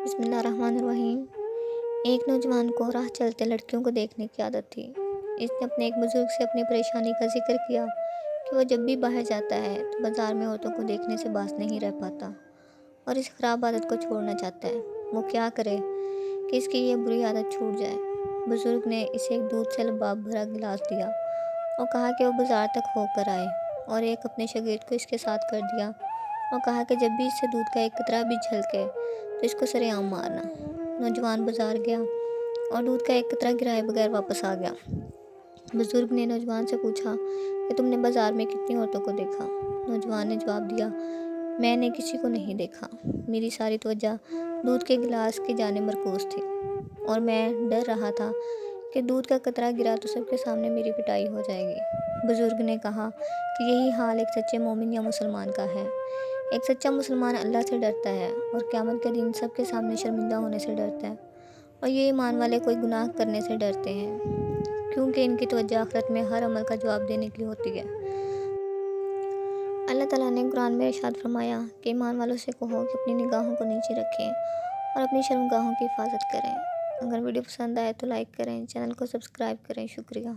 بسم اللہ الرحمن الرحیم۔ ایک نوجوان کو راہ چلتے لڑکیوں کو دیکھنے کی عادت تھی۔ اس نے اپنے ایک بزرگ سے اپنی پریشانی کا ذکر کیا کہ وہ جب بھی باہر جاتا ہے تو بازار میں عورتوں کو دیکھنے سے باز نہیں رہ پاتا اور اس خراب عادت کو چھوڑنا چاہتا ہے۔ وہ کیا کرے کہ اس کی یہ بری عادت چھوٹ جائے؟ بزرگ نے اسے ایک دودھ سے لباب بھرا گلاس دیا اور کہا کہ وہ بازار تک ہو کر آئے، اور ایک اپنے شاگرد کو اس کے ساتھ کر دیا اور کہا کہ جب بھی اس سے دودھ کا ایک قطرہ بھی جھلکے تو اس کو سرے عام مارنا۔ نوجوان بازار گیا اور دودھ کا ایک قطرہ گرائے بغیر واپس آ گیا۔ بزرگ نے نوجوان سے پوچھا کہ تم نے بازار میں کتنی عورتوں کو دیکھا؟ نوجوان نے جواب دیا، میں نے کسی کو نہیں دیکھا، میری ساری توجہ دودھ کے گلاس کی جانب مرکوز تھی اور میں ڈر رہا تھا کہ دودھ کا قطرہ گرا تو سب کے سامنے میری پٹائی ہو جائے گی۔ بزرگ نے کہا کہ یہی حال ایک سچے مومن یا مسلمان کا ہے۔ ایک سچا مسلمان اللہ سے ڈرتا ہے اور قیامت کے دن سب کے سامنے شرمندہ ہونے سے ڈرتا ہے، اور یہ ایمان والے کوئی گناہ کرنے سے ڈرتے ہیں کیونکہ ان کی توجہ آخرت میں ہر عمل کا جواب دینے کی ہوتی ہے۔ اللہ تعالیٰ نے قرآن میں ارشاد فرمایا کہ ایمان والوں سے کہو کہ اپنی نگاہوں کو نیچے رکھیں اور اپنی شرمگاہوں کی حفاظت کریں۔ اگر ویڈیو پسند آئے تو لائک کریں، چینل کو سبسکرائب کریں۔ شکریہ۔